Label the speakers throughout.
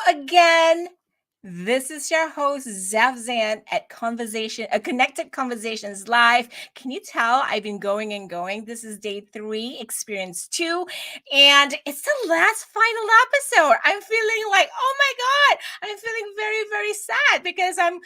Speaker 1: again. This is your host, Zan at Connected Conversations Live. Can you tell I've been going and going? This is day 3, experience 2, and it's the last final episode. I'm feeling like, oh my God, I'm feeling very, very sad because I'm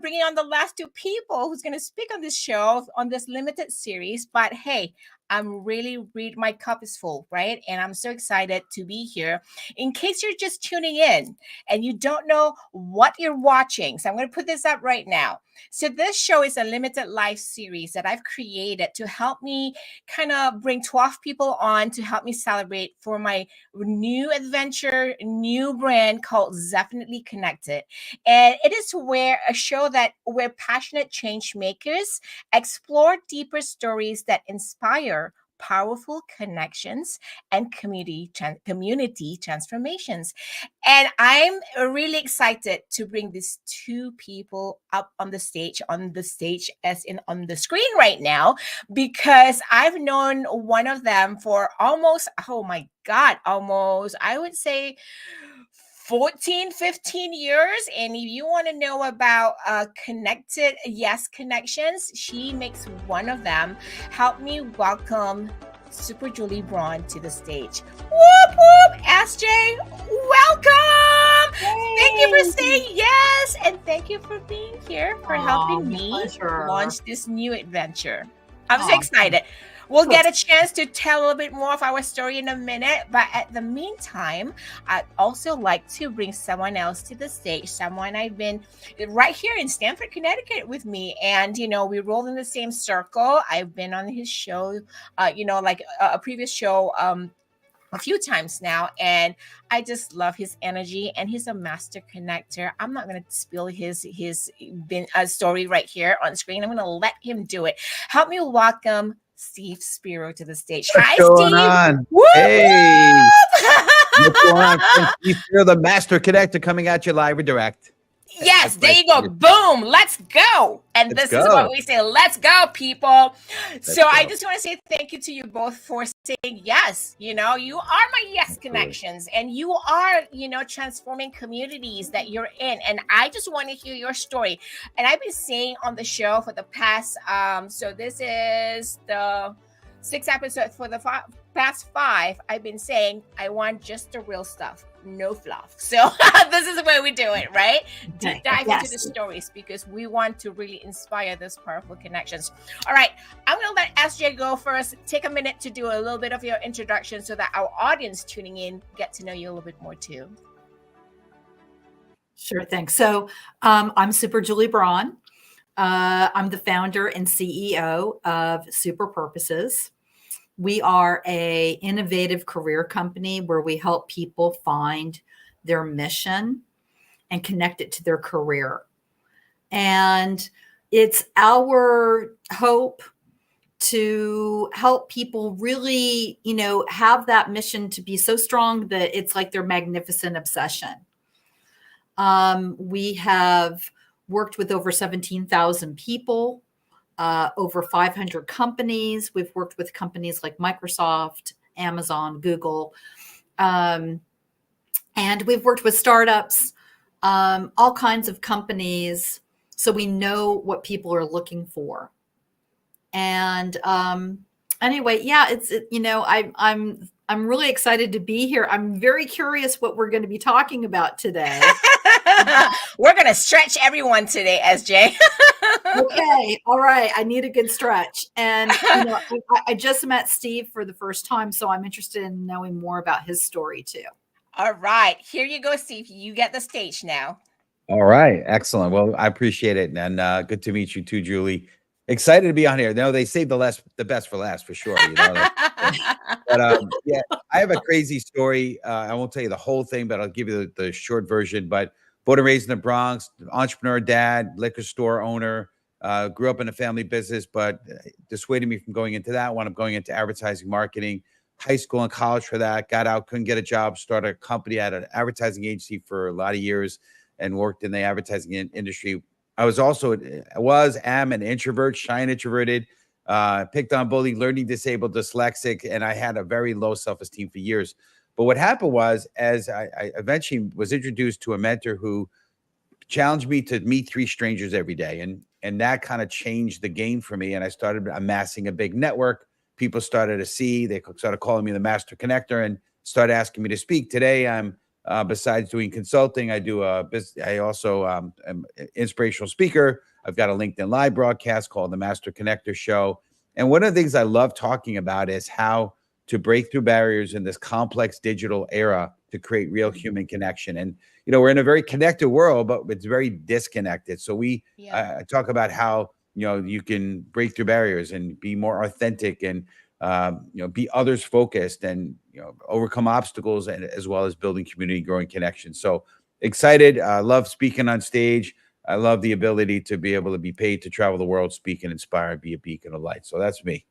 Speaker 1: bringing on the last 2 people who's going to speak on this show, on this limited series. But hey, my cup is full, right? And I'm so excited to be here. In case you're just tuning in, and you don't know what you're watching. So I'm going to put this up right now. So this show is a limited life series that I've created to help me kind of bring 12 people on to help me celebrate for my new adventure, new brand called Zefinitely Connected. And it is a show where passionate change makers explore deeper stories that inspire powerful connections and community transformations. And I'm really excited to bring these 2 people up on the stage as in on the screen right now, because I've known one of them for almost, oh my God, I would say 14, 15 years. And if you want to know about connections, she makes one of them. Help me welcome Super Julie Braun to the stage. Whoop, whoop, SJ, welcome.
Speaker 2: Yay.
Speaker 1: Thank you for saying yes. And thank you for being here, for helping me launch this new adventure. I'm so excited. We'll get a chance to tell a little bit more of our story in a minute. But at the meantime, I'd also like to bring someone else to the stage, someone I've been right here in Stamford, Connecticut with me. And, we rolled in the same circle. I've been on his show, like a previous show, a few times now, and I just love his energy, and he's a master connector. I'm not going to spill his story right here on screen. I'm going to let him do it. Help me welcome Steve Spiro to the stage. Hi,
Speaker 3: Steve.
Speaker 1: On?
Speaker 3: Whoop, hey. What's going on? Steve Spiro, the master connector, coming at you live and direct.
Speaker 1: Yes, there you go. Boom. Let's go. And this is what we say. Let's go, people. So I just want to say thank you to you both for saying yes. You are my yes connections, and you are, transforming communities that you're in. And I just want to hear your story. And I've been saying on the show for the past, so this is the 6th episode. For the past 5, I've been saying I want just the real stuff, no fluff. So this is the way we do it, right? Deep dive into the stories, because we want to really inspire these powerful connections. All right, I'm going to let SJ go first. Take a minute to do a little bit of your introduction so that our audience tuning in get to know you a little bit more too.
Speaker 2: Sure thing. So I'm Super Julie Braun. I'm the founder and CEO of Super Purposes. We are an innovative career company where we help people find their mission and connect it to their career. And it's our hope to help people really, have that mission to be so strong that it's like their magnificent obsession. We have worked with over 17,000 people. Over 500 companies. We've worked with companies like Microsoft, Amazon, Google, and we've worked with startups, all kinds of companies. So we know what people are looking for. And anyway, I'm really excited to be here. I'm very curious what we're going to be talking about today.
Speaker 1: We're going to stretch everyone today, SJ.
Speaker 2: Okay. All right. I need a good stretch. And, I just met Steve for the first time, so I'm interested in knowing more about his story too.
Speaker 1: All right. Here you go, Steve. You get the stage now.
Speaker 3: All right. Excellent. Well, I appreciate it. And good to meet you too, Julie. Excited to be on here. They saved the best for last for sure. But I have a crazy story. I won't tell you the whole thing, but I'll give you the short version. But born and raised in the Bronx, entrepreneur dad, liquor store owner, grew up in a family business, but dissuaded me from going into that one. I'm going into advertising marketing, high school and college for that, got out, couldn't get a job, started a company at an advertising agency for a lot of years and worked in the advertising industry. I am an introvert, shy and introverted, picked on, bullied, learning disabled, dyslexic, and I had a very low self-esteem for years. But what happened was, as I eventually was introduced to a mentor who challenged me to meet 3 strangers every day, and that kind of changed the game for me. And I started amassing a big network. People started to see, they started calling me the master connector and started asking me to speak. Today, I'm besides doing consulting, I also am an inspirational speaker. I've got a LinkedIn live broadcast called the Master Connector Show. And one of the things I love talking about is how to break through barriers in this complex digital era to create real human connection. And we're in a very connected world, but it's very disconnected. So I talk about how you can break through barriers and be more authentic, and be others focused, and overcome obstacles, and as well as building community, growing connections. So excited! I love speaking on stage. I love the ability to be able to be paid to travel the world, speak and inspire, be a beacon of light. So that's me.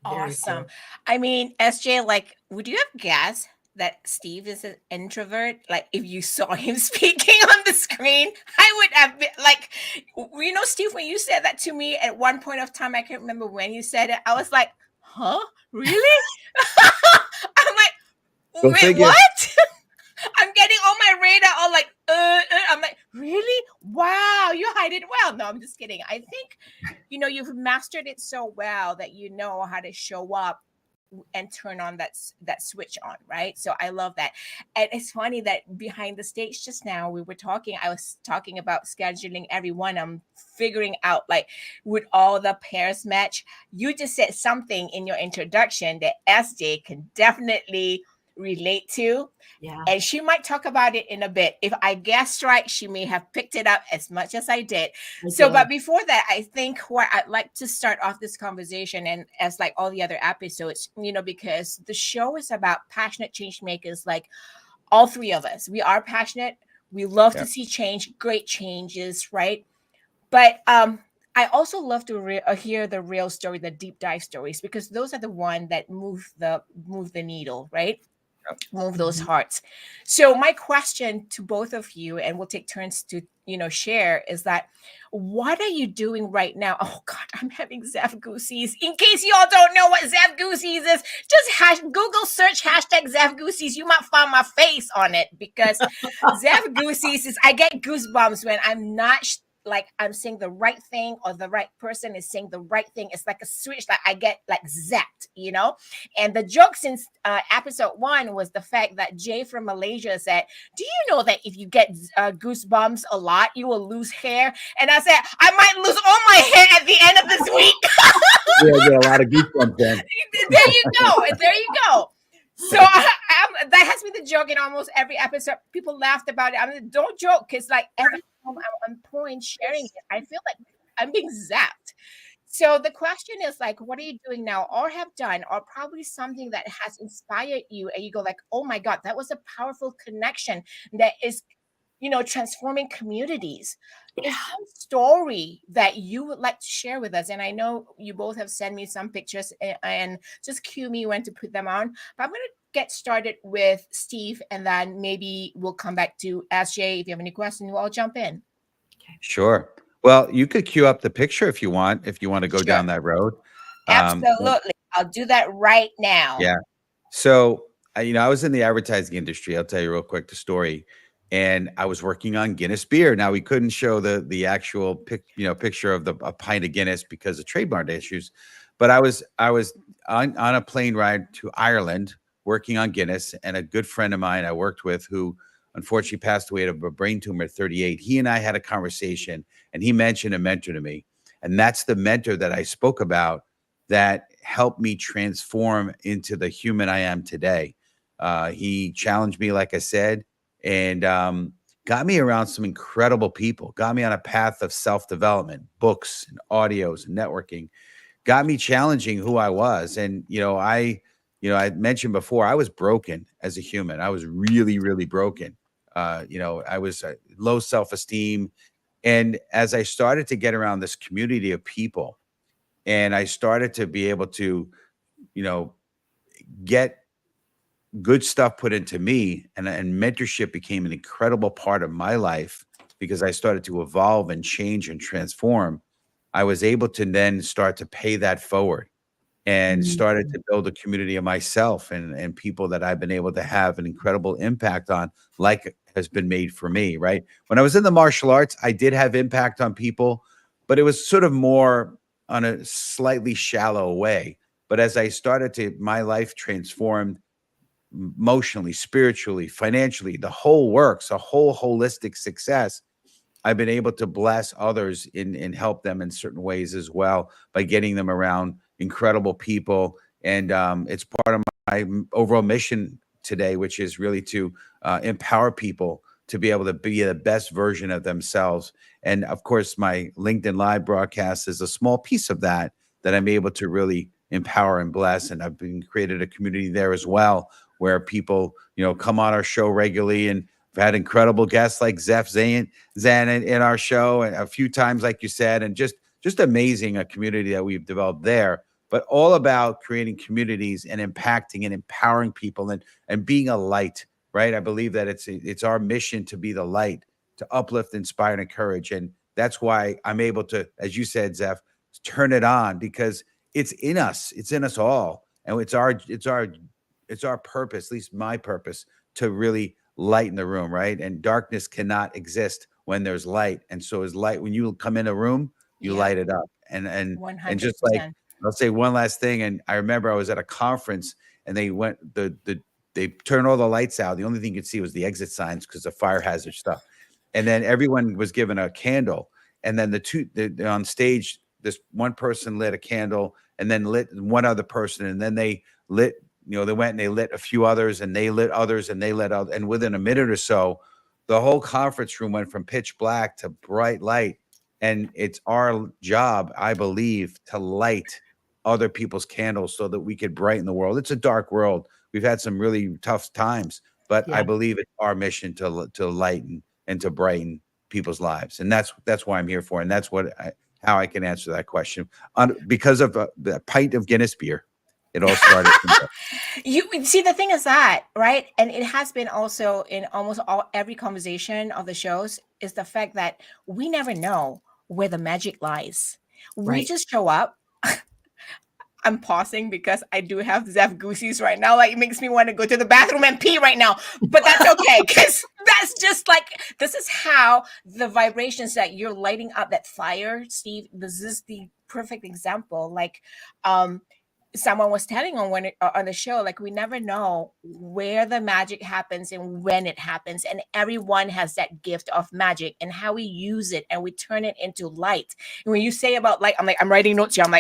Speaker 2: Very
Speaker 1: Awesome.
Speaker 2: cool.
Speaker 1: I mean, SJ, like, would you have guessed that Steve is an introvert? Like, if you saw him speaking on the screen, I would have been like, Steve, when you said that to me at one point of time, I can't remember when you said it, I was like, huh? Really? I'm like,
Speaker 3: Go
Speaker 1: wait,
Speaker 3: figure.
Speaker 1: what? I'm getting on my radar all like, I'm like, really? Wow, you hide it well. No, I'm just kidding. I think, you've mastered it so well that you know how to show up and turn on that switch on, right? So I love that. And it's funny that behind the stage just now I was talking about scheduling everyone. I'm figuring out, like, would all the pairs match? You just said something in your introduction that SJ can definitely relate to.
Speaker 2: Yeah.
Speaker 1: And she might talk about it in a bit. If I guessed right, she may have picked it up as much as I did. But before that, I think where I'd like to start off this conversation, and as like all the other episodes, because the show is about passionate change makers, like all three of us. We are passionate. We love to see change, great changes, right? But I also love to hear the real story, the deep dive stories, because those are the one that move the needle, right? Move those hearts. So my question to both of you, and we'll take turns to share, is that what are you doing right now? Oh God, I'm having Zef Goosies. In case y'all don't know what Zef Goosies is, just Google search hashtag Zef Goosies. You might find my face on it, because Zef Goosies is, I get goosebumps when I'm not like I'm saying the right thing, or the right person is saying the right thing. It's like a switch that I get like zapped. And the joke since episode 1 was the fact that Jay from Malaysia said, do you know that if you get goosebumps a lot, you will lose hair? And I said, I might lose all my hair at the end of this week.
Speaker 3: Yeah, I get a lot of goosebumps then.
Speaker 1: There you go. So that has been the joke in almost every episode. People laughed about it. I mean, don't joke, because like every time I'm on point sharing it, I feel like I'm being zapped. So the question is, like, what are you doing now, or have done, or probably something that has inspired you, and you go like, oh my God, that was a powerful connection that is, transforming communities. Is there a story that you would like to share with us? And I know you both have sent me some pictures, and just cue me when to put them on. But I'm going to get started with Steve, and then maybe we'll come back to SJ. If you have any questions, we'll all jump in.
Speaker 3: Sure. Well, you could queue up the picture if you want to go down that road.
Speaker 1: Absolutely. I'll do that right now.
Speaker 3: Yeah. So, I was in the advertising industry. I'll tell you real quick the story. And I was working on Guinness beer. Now we couldn't show the actual picture of a pint of Guinness because of trademark issues. But I was on a plane ride to Ireland working on Guinness, and a good friend of mine I worked with, who unfortunately passed away of a brain tumor at 38. He and I had a conversation, and he mentioned a mentor to me. And that's the mentor that I spoke about that helped me transform into the human I am today. He challenged me, like I said, and got me around some incredible people, got me on a path of self-development, books and audios and networking, got me challenging who I was. And, I mentioned before, I was broken as a human. I was really, really broken. I was low self-esteem. And as I started to get around this community of people, and I started to be able to, get good stuff put into me, and mentorship became an incredible part of my life, because I started to evolve and change and transform. I was able to then start to pay that forward. and started
Speaker 2: Mhm.
Speaker 3: to build a community of myself and people that I've been able to have an incredible impact on, like has been made for me, right? When I was in the martial arts, I did have impact on people, but it was sort of more on a slightly shallow way. But as I started to, my life transformed emotionally, spiritually, financially, the whole works, a whole holistic success. I've been able to bless others and help them in certain ways as well by getting them around incredible people. And it's part of my overall mission today, which is really to empower people to be able to be the best version of themselves. And of course, my LinkedIn Live broadcast is a small piece of that that I'm able to really empower and bless. And I've been created a community there as well, where people, come on our show regularly, and I've had incredible guests like Zan in our show, and a few times, like you said, and just amazing a community that we've developed there. But all about creating communities and impacting and empowering people and being a light, right? I believe that it's our mission to be the light, to uplift, inspire, and encourage, and that's why I'm able to, as you said, Zeph, turn it on because it's in us all, and it's our purpose, at least my purpose, to really lighten the room, right? And darkness cannot exist when there's light. And so as light, when you come in a room, you
Speaker 1: Yeah,
Speaker 3: light it up. And just like
Speaker 1: 100%.
Speaker 3: I'll say one last thing. And I remember I was at a conference and they turned all the lights out. The only thing you could see was the exit signs because of fire hazard stuff. And then everyone was given a candle. And then on stage, this one person lit a candle and then lit one other person. And then they lit, they went and they lit a few others and they lit others and they lit out. And within a minute or so, the whole conference room went from pitch black to bright light. And it's our job, I believe, to light other people's candles so that we could brighten the world. It's a dark world. We've had some really tough times, but I
Speaker 2: Yeah.
Speaker 3: believe it's our mission to lighten and to brighten people's lives. And that's why I'm here for. And that's how I can answer that question. Because of the pint of Guinness beer. It all started from there.
Speaker 1: You see, the thing is that, right? And it has been also in almost every conversation of the shows is the fact that we never know where the magic lies. We
Speaker 2: Right.
Speaker 1: just show up. I'm pausing because I do have Zeph Goosies right now. Like, it makes me want to go to the bathroom and pee right now. But that's okay, because that's just like, this is how the vibrations that you're lighting up that fire, Steve. This is the perfect example. Like, someone was telling on the show, like, we never know where the magic happens and when it happens, and everyone has that gift of magic and how we use it and we turn it into light. And when you say about light, I'm writing notes here. I'm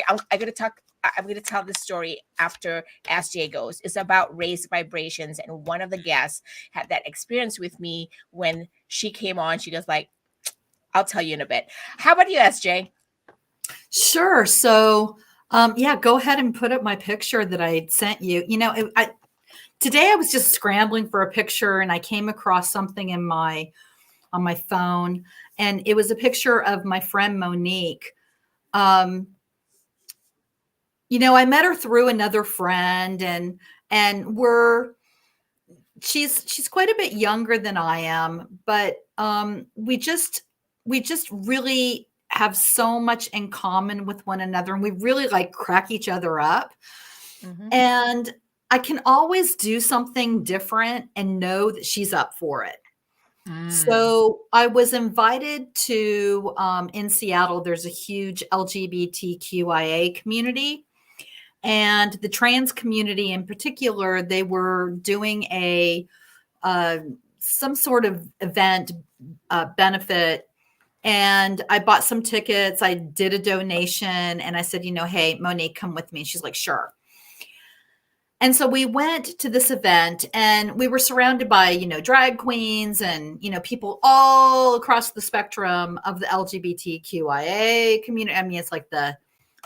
Speaker 1: going to tell this story after SJ goes. It's about raised vibrations, and one of the guests had that experience with me when she came on. She goes like, I'll tell you in a bit. How about you, SJ?
Speaker 2: Sure. So, yeah, go ahead and put up my picture that I sent you. Today I was just scrambling for a picture and I came across something on my phone, and it was a picture of my friend Monique. Um, I met her through another friend, and she's quite a bit younger than I am, but we just really have so much in common with one another, and we really like crack each other up.
Speaker 1: Mm-hmm.
Speaker 2: And I can always do something different and know that she's up for it.
Speaker 1: Mm.
Speaker 2: So I was invited to in Seattle. There's a huge LGBTQIA community, and the trans community in particular. They were doing uh, some sort of event benefit, and I bought some tickets. I did a donation, and I said, hey, Monique, come with me. She's like, sure. And so we went to this event, and we were surrounded by, drag queens and, people all across the spectrum of the LGBTQIA community. I mean, it's like the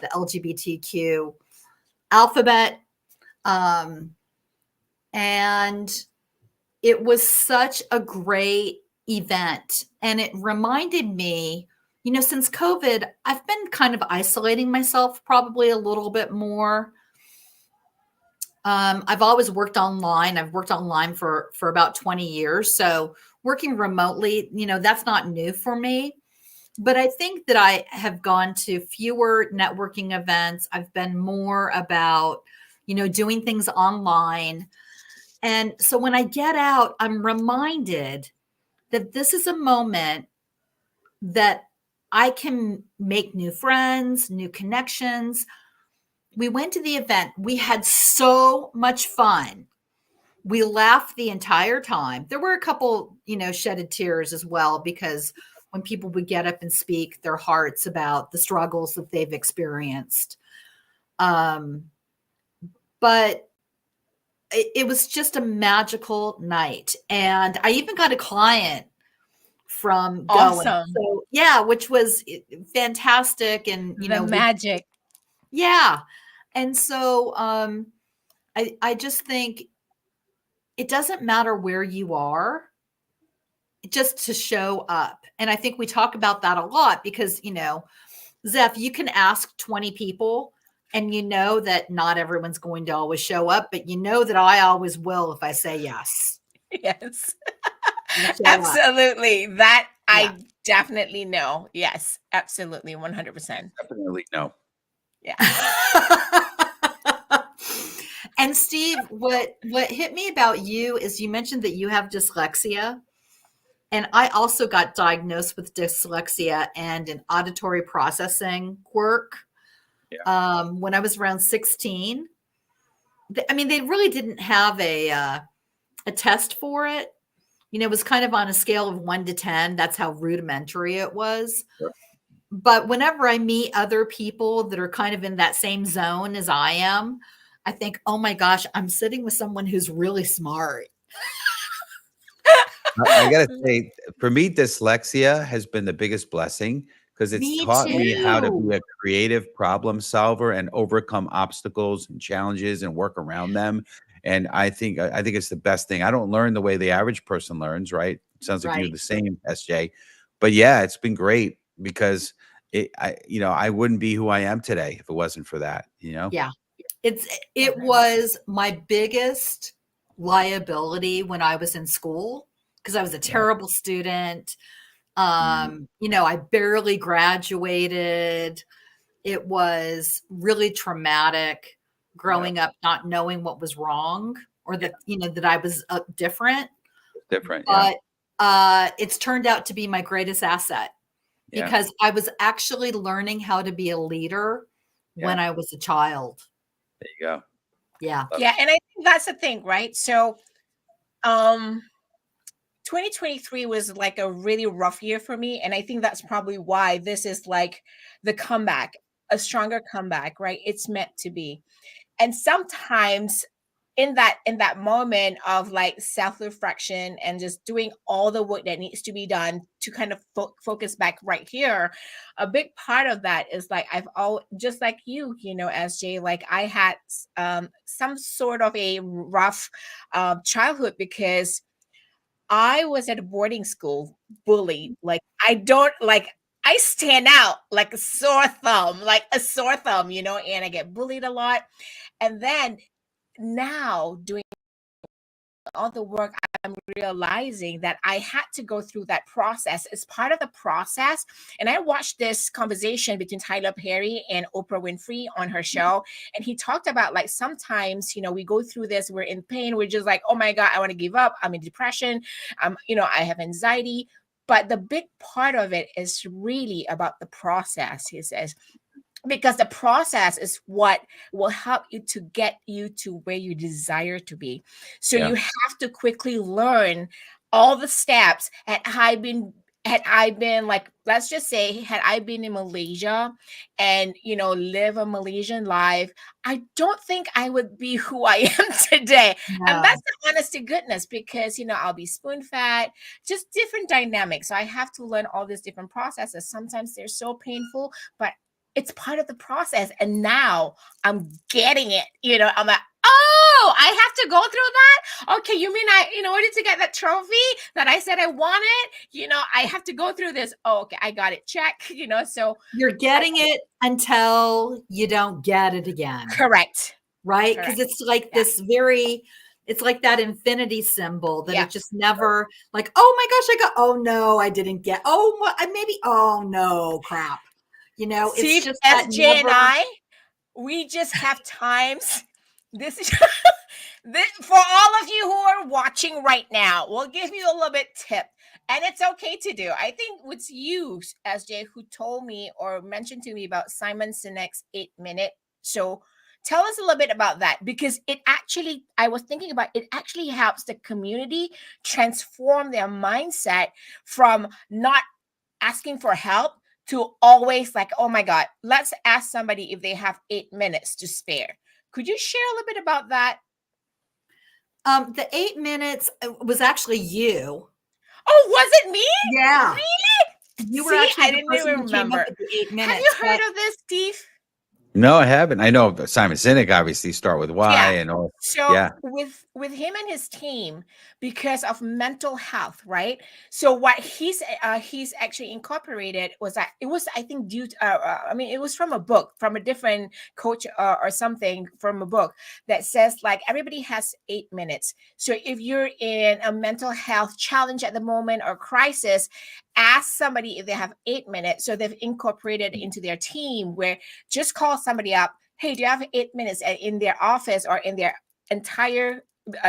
Speaker 2: LGBTQ alphabet. And it was such a great event. And it reminded me, since COVID, I've been kind of isolating myself probably a little bit more. I've always worked online. I've worked online for about 20 years. So working remotely, that's not new for me. But I think that I have gone to fewer networking events. I've been more about, doing things online. And so when I get out, I'm reminded that this is a moment that I can make new friends, new connections. We went to the event. We had so much fun. We laughed the entire time. There were a couple, shedded tears as well, because when people would get up and speak their hearts about the struggles that they've experienced. But it was just a magical night. And I even got a client from going.
Speaker 1: Awesome.
Speaker 2: So yeah, which was fantastic. And,
Speaker 1: The magic.
Speaker 2: yeah. And so I just think it doesn't matter where you are, just to show up. And I think we talk about that a lot because, Zeph, you can ask 20 people and you know that not everyone's going to always show up, but you know that I always will if I say yes.
Speaker 1: Yes.
Speaker 2: I'll show up.
Speaker 1: Absolutely. That
Speaker 2: Yeah.
Speaker 1: I definitely know. Yes, absolutely. 100%.
Speaker 3: Definitely no.
Speaker 1: Yeah.
Speaker 2: And Steve, what hit me about you is you mentioned that you have dyslexia. And I also got diagnosed with dyslexia and an auditory processing quirk when I was around 16. I mean, they really didn't have a test for it. It was kind of on a scale of 1 to 10. That's how rudimentary it was.
Speaker 3: Sure.
Speaker 2: But whenever I meet other people that are kind of in that same zone as I am, I think, oh my gosh, I'm sitting with someone who's really smart.
Speaker 3: I gotta say, for me, dyslexia has been the biggest blessing because it's
Speaker 2: Me
Speaker 3: taught me how to
Speaker 2: too.
Speaker 3: be a creative problem solver and overcome obstacles and challenges and work around them. And I think it's the best thing. I don't learn the way the average person learns, right? Sounds like you're
Speaker 2: Right.
Speaker 3: the same, SJ. But yeah, it's been great because I wouldn't be who I am today if it wasn't for that,
Speaker 2: Yeah. It was my biggest liability when I was in school because I was a terrible student. I barely graduated. It was really traumatic growing up, not knowing what was wrong or that, that I was different.
Speaker 3: Different. Yeah.
Speaker 2: But it's turned out to be my greatest asset
Speaker 3: Yeah.
Speaker 2: because I was actually learning how to be a leader when I was a child.
Speaker 3: There you go.
Speaker 2: Yeah.
Speaker 1: Yeah. And I think that's the thing, right? So 2023 was like a really rough year for me. And I think that's probably why this is like the comeback, a stronger comeback, right? It's meant to be. And sometimes in that moment of like self-reflection and just doing all the work that needs to be done to kind of focus back right here, a big part of that is like I've all just like SJ, like I had some sort of a rough childhood because I was at a boarding school bullied. Like I stand out like a sore thumb, and I get bullied a lot. And then now doing all the work, I'm realizing that I had to go through that process as part of the process. And I watched this conversation between Tyler Perry and Oprah Winfrey on her show. And he talked about like sometimes, we go through this, we're in pain, we're just like, oh my God, I want to give up. I'm in depression. I have anxiety. But the big part of it is really about the process, he says, because the process is what will help you to get you to where you desire to be. So you have to quickly learn all the steps. Had I been like, let's just say, had I been in Malaysia and, live a Malaysian life, I don't think I would be who I am today. And that's the honest to goodness, because, I'll be spoon fed, just different dynamics. So I have to learn all these different processes. Sometimes they're so painful, but it's part of the process. And now I'm getting it. I'm like, oh, I have to go through that. Okay. You mean in order to get that trophy that I said I wanted, I have to go through this. Oh, okay. I got it. Check, so
Speaker 2: you're getting it until you don't get it again.
Speaker 1: Correct.
Speaker 2: Right. Because it's like this very It's like that infinity symbol that it
Speaker 1: Yes.
Speaker 2: just never like, oh my gosh, I got, oh no, I didn't get, oh, maybe, oh no, crap. You know, it's
Speaker 1: Steve,
Speaker 2: just that
Speaker 1: SJ, and
Speaker 2: never.
Speaker 1: we just have times. This is for all of you who are watching right now. We'll give you a little bit tip, and it's okay to do. I think it's you, SJ, who told me or mentioned to me about Simon Sinek's 8 minute. So tell us a little bit about that, because it actually, I was thinking about it, actually helps the community transform their mindset from not asking for help to always like, oh my God, let's ask somebody if they have 8 minutes to spare. Could you share a little bit about that?
Speaker 2: The 8 minutes was actually you.
Speaker 1: Oh, was it me?
Speaker 2: Yeah.
Speaker 1: Really?
Speaker 2: You were
Speaker 1: See,
Speaker 2: actually
Speaker 1: I
Speaker 2: the
Speaker 1: didn't
Speaker 2: person
Speaker 1: even
Speaker 2: who came up
Speaker 1: remember.
Speaker 2: with the 8 minutes.
Speaker 1: Have you heard of this, Steve?
Speaker 3: No, I haven't. I know Simon Sinek obviously start with why and all.
Speaker 1: So
Speaker 3: Yeah.
Speaker 1: with him and his team, because of mental health, right? So what he's actually incorporated was that it was, I think, due to, I mean, it was from a book, from a different coach or something, from a book that says like everybody has 8 minutes. So if you're in a mental health challenge at the moment or crisis, ask somebody if they have 8 minutes. So they've incorporated into their team where just call somebody up. Hey, do you have 8 minutes in their office or in their entire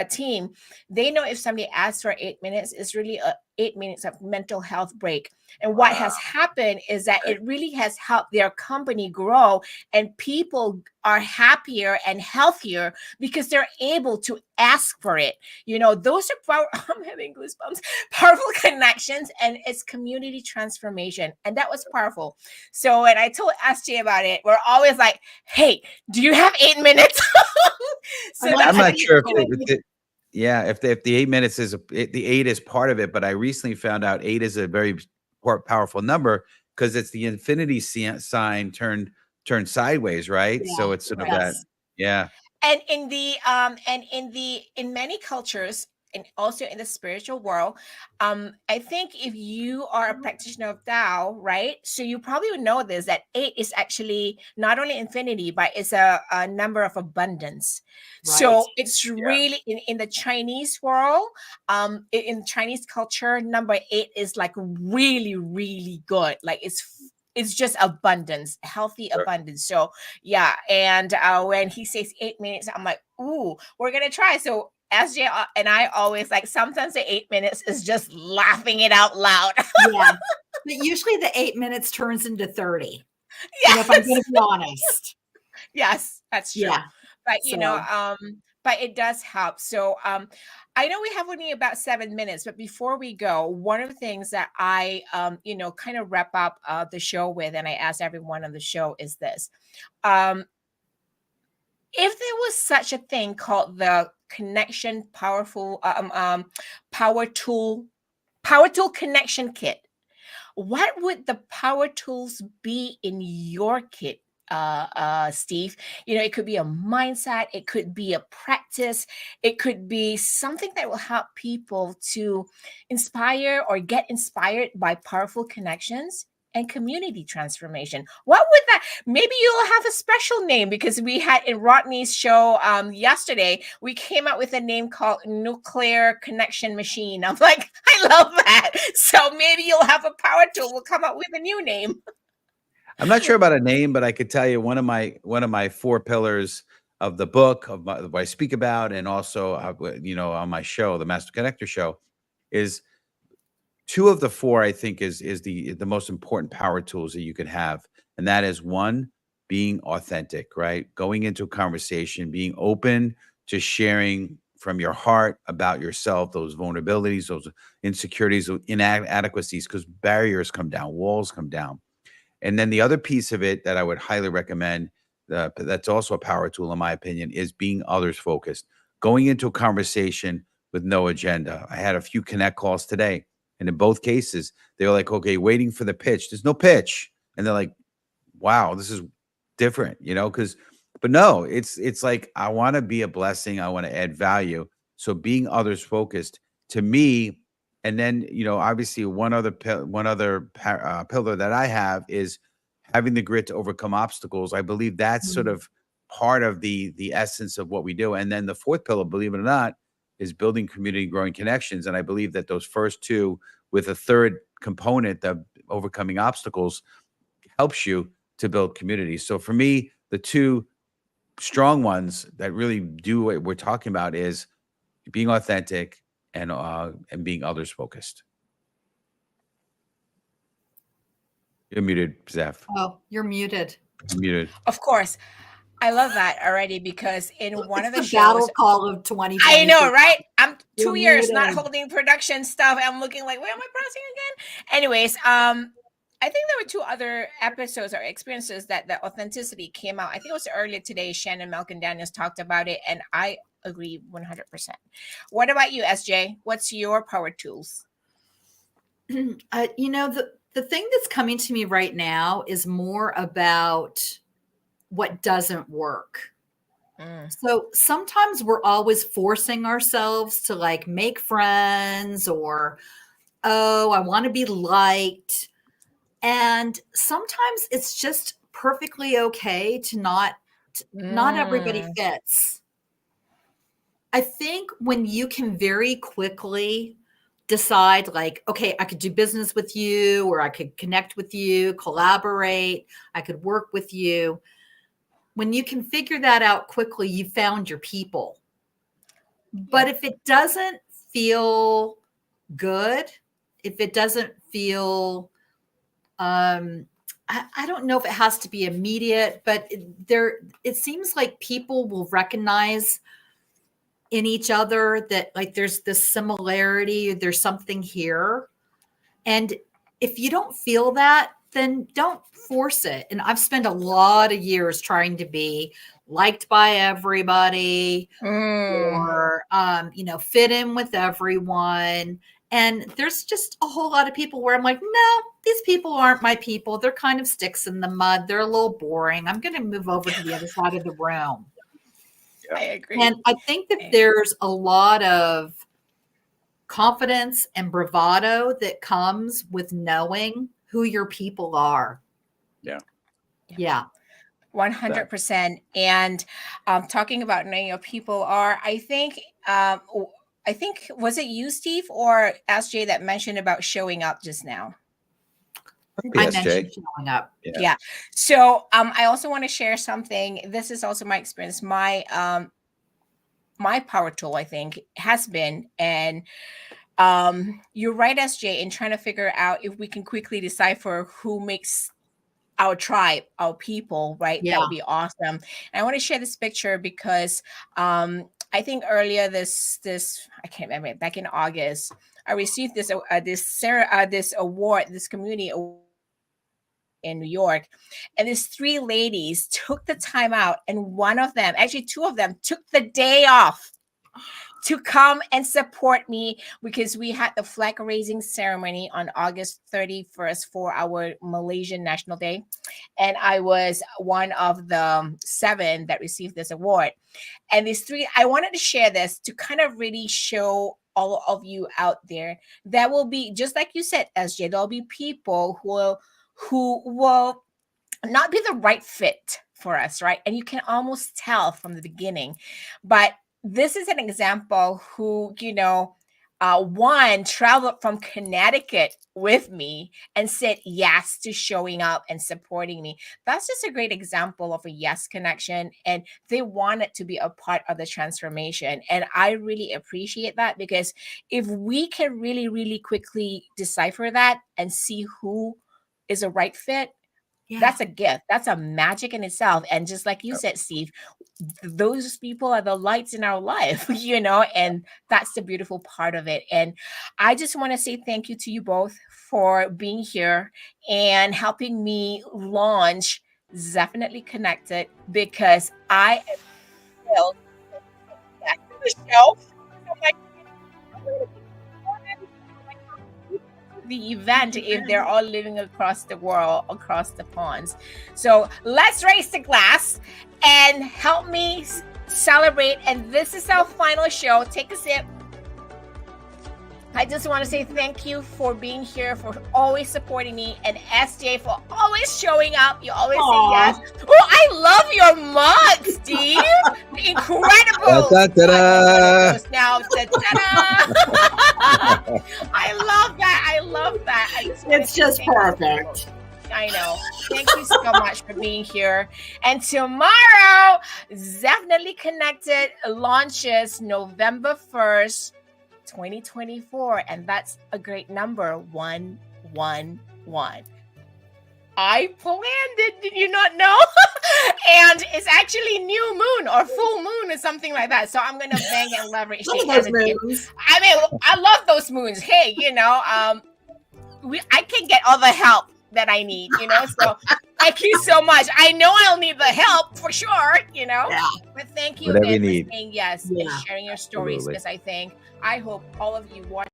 Speaker 1: team? They know if somebody asks for 8 minutes, it's really 8 minutes of mental health break. And what has happened is that it really has helped their company grow, and people are happier and healthier because they're able to ask for it. You know, those are I'm having goosebumps, powerful connections, and it's community transformation. And that was powerful. So when I told SJ about it, we're always like, hey, do you have 8 minutes? So
Speaker 3: I'm not sure
Speaker 1: if
Speaker 3: if the 8 minutes is the 8 is part of it, but I recently found out 8 is a very powerful number because it's the infinity sign turned sideways, right?
Speaker 2: Yeah,
Speaker 3: So it's sort of
Speaker 2: right.
Speaker 3: that, yeah.
Speaker 1: and in many cultures, and also in the spiritual world, I think if you are a practitioner of Tao, right, so you probably would know this, that 8 is actually not only infinity, but it's a number of abundance.
Speaker 2: Right.
Speaker 1: So it's really in the Chinese world, in Chinese culture, number 8 is like really, really good. Like it's just abundance, healthy
Speaker 3: Sure.
Speaker 1: abundance. So yeah, and when he says 8 minutes, I'm like, ooh, we're gonna try. So SJ and I always like, sometimes the 8 minutes is just laughing it out loud.
Speaker 2: Yeah. But usually the 8 minutes turns into 30.
Speaker 1: Yes.
Speaker 2: You know, if I'm going to be honest.
Speaker 1: Yes, that's true.
Speaker 2: Yeah.
Speaker 1: But
Speaker 2: So.
Speaker 1: but it does help. So I know we have only about 7 minutes, but before we go, one of the things that I kind of wrap up the show with, and I ask everyone on the show, is this. If there was such a thing called the connection power tool connection kit, what would the power tools be in your kit, Steve? You know, it could be a mindset, it could be a practice, it could be something that will help people to inspire or get inspired by powerful connections and community transformation. What would that? Maybe you'll have a special name, because we had in Rodney's show yesterday, we came out with a name called Nuclear Connection Machine. I'm like, I love that. So maybe you'll have a power tool. We'll come up with a new name.
Speaker 3: I'm not sure about a name, but I could tell you one of my 4 pillars of the book of what I speak about, and also on my show, the Master Connector Show, is 2 of the 4. I think is the most important power tools that you could have, and that is, 1, being authentic, right? Going into a conversation, being open to sharing from your heart about yourself, those vulnerabilities, those insecurities, those inadequacies, because barriers come down, walls come down. And then the other piece of it that I would highly recommend, that's also a power tool, in my opinion, is being others focused, going into a conversation with no agenda. I had a few connect calls today, and in both cases, they were like, okay, waiting for the pitch. There's no pitch. And they're like, wow, this is different, but no, it's like, I want to be a blessing. I want to add value. So being others focused to me. And then, obviously one other pillar that I have is having the grit to overcome obstacles. I believe that's sort of part of the essence of what we do. And then the 4th pillar, believe it or not, is building community, growing connections. And I believe that those first two with a third component of overcoming obstacles helps you to build community. So for me, the two strong ones that really do what we're talking about is being authentic and being others focused. You're muted, Zeph.
Speaker 2: Oh, you're muted.
Speaker 3: You're muted.
Speaker 1: Of course. I love that already because in one of the shows,
Speaker 2: battle call of 2020.
Speaker 1: I know, right? I'm
Speaker 2: You're
Speaker 1: 2 years not
Speaker 2: muted.
Speaker 1: holding production stuff. I'm looking like, where am I pressing again? Anyways, I think there were two other episodes or experiences that the authenticity came out. I think it was earlier today. Shannon Malcolm Daniels talked about it, and I agree 100%. What about you, SJ? What's your power tools?
Speaker 2: You know, the thing that's coming to me right now is more about what doesn't work. So sometimes we're always forcing ourselves to like make friends or, oh, I want to be liked. And sometimes it's just perfectly okay to not everybody fits. I think when you can very quickly decide like, okay, I could do business with you, or I could connect with you, collaborate, I could work with you. When you can figure that out quickly, you found your people. But if it doesn't feel good, if it doesn't feel, I don't know if it has to be immediate, but it seems like people will recognize in each other that like there's this similarity, there's something here. And if you don't feel that, then don't force it. And I've spent a lot of years trying to be liked by everybody or, fit in with everyone. And there's just a whole lot of people where I'm like, no, these people aren't my people. They're kind of sticks in the mud. They're a little boring. I'm going to move over to the other side of the room.
Speaker 1: I agree.
Speaker 2: And I think that there's a lot of confidence and bravado that comes with knowing who your people are. Yeah.
Speaker 1: 100%. And talking about knowing your people are, I think, was it you, Steve, or SJ that mentioned about showing up just now?
Speaker 2: I mentioned showing up.
Speaker 1: Yeah. So I also want to share something. This is also my experience. My power tool, I think, has been, and you're right, SJ, in trying to figure out if we can quickly decipher who makes our tribe, our people, right?
Speaker 2: Yeah.
Speaker 1: That would be awesome. And I want to share this picture because I think earlier this I can't remember, back in August, I received this award, this community award in New York, and these three ladies took the time out, and one of them, actually two of them, took the day off to come and support me because we had the flag raising ceremony on August 31st for our Malaysian National Day. And I was one of the 7 that received this award. And these three, I wanted to share this to kind of really show all of you out there that will be, just like you said, SJ, there'll be people who will not be the right fit for us, right? And you can almost tell from the beginning. But this is an example who, one traveled from Connecticut with me and said yes to showing up and supporting me. That's just a great example of a yes connection. And they wanted to be a part of the transformation. And I really appreciate that, because if we can really, really quickly decipher that and see who is a right fit, that's a gift. That's a magic in itself. And just like you said, Steve, those people are the lights in our life, and that's the beautiful part of it. And I just want to say thank you to you both for being here and helping me launch Zefinitely Connected, because I am thrilled back to the show. The event if they're all living across the world, across the ponds. So let's raise the glass and help me celebrate. And this is our final show. Take a sip. I just want to say thank you for being here, for always supporting me, and SJ for always showing up. You always say yes. Oh, I love your mug, Steve. incredible.
Speaker 3: Da-da-da-da.
Speaker 1: Just now, ta-da. I love that. I love that. I just wanna
Speaker 2: It's
Speaker 1: say
Speaker 2: just
Speaker 1: thank you.
Speaker 2: perfect.
Speaker 1: I know. Thank you so much for being here. And tomorrow, Zefinitely Connected launches November 1st, 2024. And that's a great number, 111. I planned it. Did you not know? And it's actually new moon or full moon or something like that. So I'm going to bang and leverage
Speaker 2: Some
Speaker 1: the
Speaker 2: of those
Speaker 1: energy.
Speaker 2: moons.
Speaker 1: I mean, I love those moons. Hey, I can get all the help that I need, so thank you so much. I know I'll need the help for sure,
Speaker 2: Yeah.
Speaker 1: but thank you
Speaker 3: Whatever
Speaker 1: again
Speaker 3: you
Speaker 1: for
Speaker 3: need.
Speaker 1: saying yes and
Speaker 2: Yeah.
Speaker 1: sharing your stories,
Speaker 3: Absolutely.
Speaker 1: because I hope all of you watching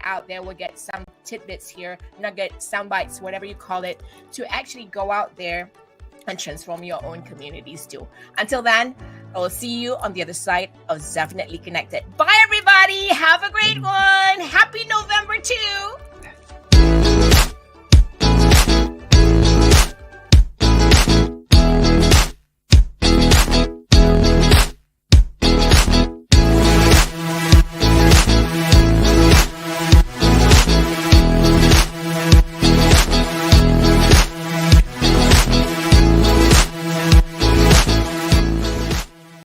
Speaker 1: out there will get some tidbits here, nugget, sound bites, whatever you call it, to actually go out there and transform your own communities too. Until then, I will see you on the other side of Zefinitely Connected. Bye, everybody. Have a great one. Happy November too.